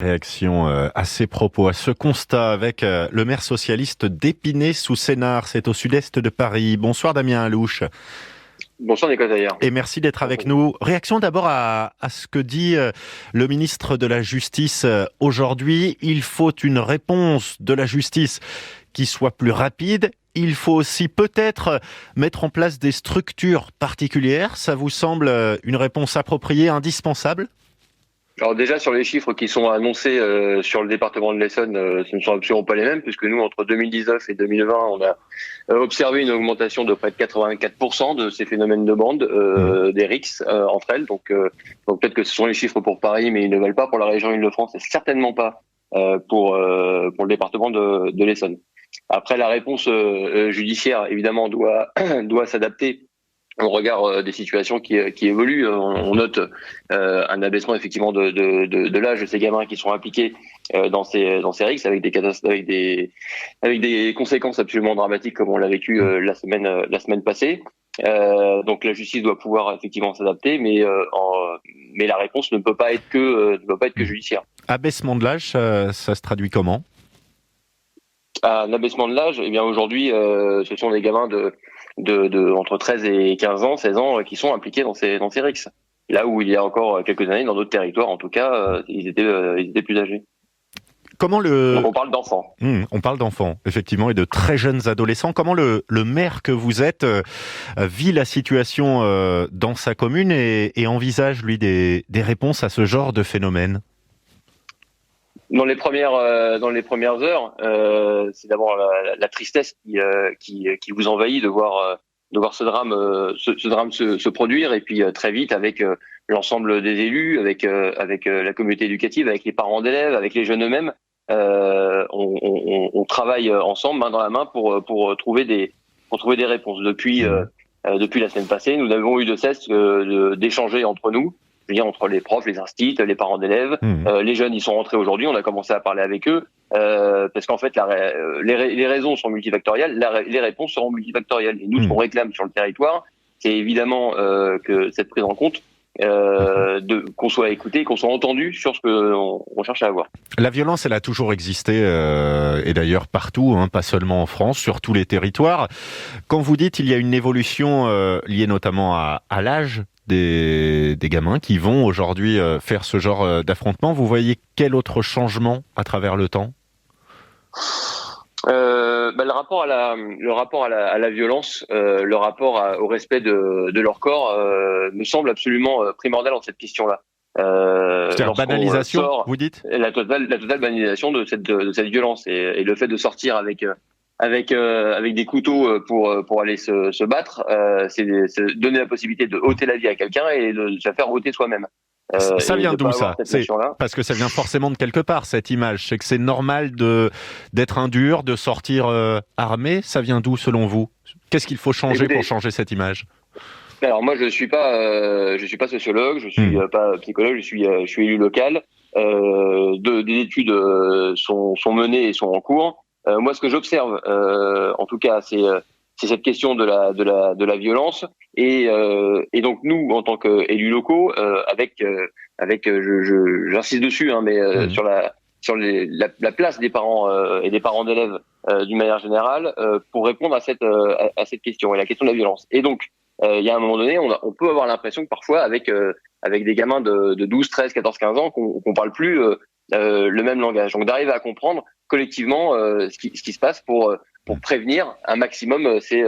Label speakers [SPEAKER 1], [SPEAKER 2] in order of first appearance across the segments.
[SPEAKER 1] Réaction à ces propos, à ce constat avec le maire socialiste d'Épinay-sous-Sénart, c'est au sud-est de Paris. Bonsoir Damien Alouche.
[SPEAKER 2] Bonsoir Nicolas d'ailleurs.
[SPEAKER 1] Et merci d'être avec nous. Réaction d'abord à ce que dit le ministre de la Justice aujourd'hui. Il faut une réponse de la justice qui soit plus rapide. Il faut aussi peut-être mettre en place des structures particulières. Ça vous semble une réponse appropriée, indispensable ?
[SPEAKER 2] Alors déjà sur les chiffres qui sont annoncés sur le département de l'Essonne, ce ne sont absolument pas les mêmes puisque nous entre 2019 et 2020 on a observé une augmentation de près de 84% de ces phénomènes de bande des RICS entre elles. Donc peut-être que ce sont les chiffres pour Paris mais ils ne valent pas pour la région Île-de-France et certainement pas pour le département de l'Essonne. Après la réponse judiciaire évidemment doit s'adapter au regard des situations qui évoluent. On note un abaissement effectivement de l'âge de ces gamins qui sont impliqués dans ces RICS avec des conséquences absolument dramatiques comme on l'a vécu la semaine passée. Donc la justice doit pouvoir effectivement s'adapter, mais la réponse ne peut pas être que judiciaire.
[SPEAKER 1] Abaissement de l'âge, ça se traduit comment ?
[SPEAKER 2] Un abaissement de l'âge, eh bien aujourd'hui, ce sont des gamins de entre 13 et 15 ans, 16 ans, qui sont impliqués dans ces RICS. Là où il y a encore quelques années, dans d'autres territoires, en tout cas, ils étaient plus âgés. Donc on parle d'enfants.
[SPEAKER 1] On parle d'enfants, effectivement, et de très jeunes adolescents. Comment le maire que vous êtes vit la situation dans sa commune et envisage, lui, des réponses à ce genre de phénomène ?
[SPEAKER 2] Dans les premières heures, c'est d'abord la tristesse qui vous envahit de voir ce drame se produire, et puis très vite avec l'ensemble des élus, avec la communauté éducative, avec les parents d'élèves, avec les jeunes eux-mêmes, on travaille ensemble main dans la main pour trouver des réponses. Depuis la semaine passée, nous n'avons eu de cesse d'échanger entre nous. Je veux dire, entre les profs, les instits, les parents d'élèves, les jeunes, ils sont rentrés aujourd'hui, on a commencé à parler avec eux, parce qu'en fait, les raisons sont multifactorielles, les réponses seront multifactorielles. Et nous, ce qu'on réclame sur le territoire, c'est évidemment que cette prise en compte, qu'on soit écouté, qu'on soit entendu sur ce qu'on cherche à avoir.
[SPEAKER 1] La violence, elle a toujours existé, et d'ailleurs partout, pas seulement en France, sur tous les territoires. Quand vous dites qu'il y a une évolution liée notamment à l'âge des gamins qui vont aujourd'hui faire ce genre d'affrontement, vous voyez quel autre changement à travers le temps ?
[SPEAKER 2] Le rapport à la violence, le rapport au respect de leur corps me semble absolument primordial dans cette question-là.
[SPEAKER 1] C'est-à-dire banalisation, vous dites ?
[SPEAKER 2] La totale banalisation de cette violence et le fait de sortir avec des couteaux pour aller se battre, c'est donner la possibilité de ôter la vie à quelqu'un et de se la faire ôter soi-même.
[SPEAKER 1] Ça vient d'où ça ? Parce que ça vient forcément de quelque part, cette image. C'est que c'est normal d'être un dur, de sortir armé. Ça vient d'où selon vous ? Qu'est-ce qu'il faut changer pour changer cette image ?
[SPEAKER 2] Alors moi je suis pas sociologue, je suis pas psychologue, je suis élu local. Des études sont menées et sont en cours. Moi, ce que j'observe, en tout cas, c'est cette question de la violence, et donc nous, en tant qu'élus locaux, j'insiste dessus, mais sur la place des parents et des parents d'élèves d'une manière générale, pour répondre à cette question et la question de la violence. Et donc, il y a un moment donné, on peut avoir l'impression que parfois, avec des gamins de 12, 13, 14, 15 ans, qu'on parle plus le même langage. Donc d'arriver à comprendre collectivement ce qui se passe pour prévenir un maximum ces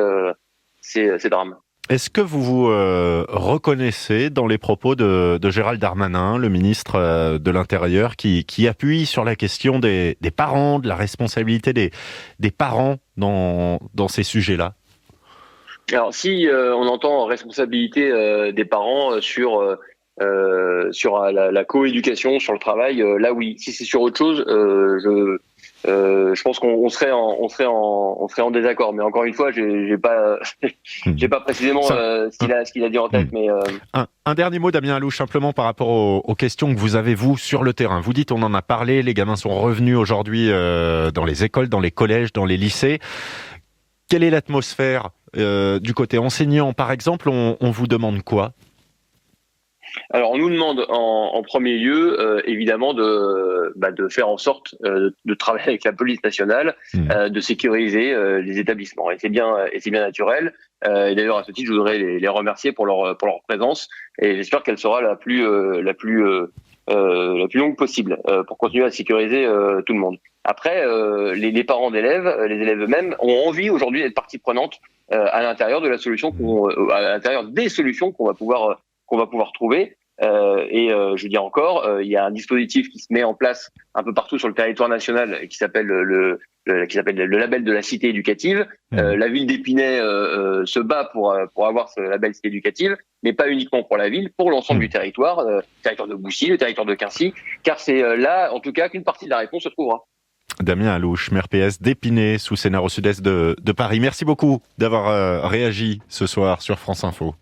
[SPEAKER 2] drames.
[SPEAKER 1] Est-ce que vous vous reconnaissez dans les propos de Gérald Darmanin, le ministre de l'Intérieur, qui appuie sur la question des parents, de la responsabilité des parents dans ces sujets-là ?
[SPEAKER 2] Alors si on entend responsabilité des parents sur la coéducation, sur le travail, là oui. Si c'est sur autre chose, je pense qu'on serait en désaccord. Mais encore une fois, j'ai pas précisément ce qu'il a dit en tête. Mais
[SPEAKER 1] un dernier mot, Damien Alouche, simplement par rapport aux questions que vous avez vous sur le terrain. Vous dites, on en a parlé, les gamins sont revenus aujourd'hui dans les écoles, dans les collèges, dans les lycées. Quelle est l'atmosphère du côté enseignant, par exemple ? On vous demande quoi ?
[SPEAKER 2] Alors, on nous demande en premier lieu, évidemment, de faire en sorte de travailler avec la police nationale, de sécuriser les établissements. Et c'est bien naturel. Et d'ailleurs, à ce titre, je voudrais les remercier pour leur présence. Et j'espère qu'elle sera la plus longue possible pour continuer à sécuriser tout le monde. Après, les parents d'élèves, les élèves eux-mêmes, ont envie aujourd'hui d'être partie prenante à l'intérieur de la solution, à l'intérieur des solutions qu'on va pouvoir trouver. Je dis encore, il y a un dispositif qui se met en place un peu partout sur le territoire national qui s'appelle le label de la cité éducative. La ville d'Épinay se bat pour avoir ce label cité éducative, mais pas uniquement pour la ville, pour l'ensemble du territoire, le territoire de Boussy, le territoire de Quincy, car c'est là, en tout cas, qu'une partie de la réponse se trouvera.
[SPEAKER 1] Damien Allouche, maire PS d'Épinay, sous Sénart au sud-est de Paris. Merci beaucoup d'avoir réagi ce soir sur France Info.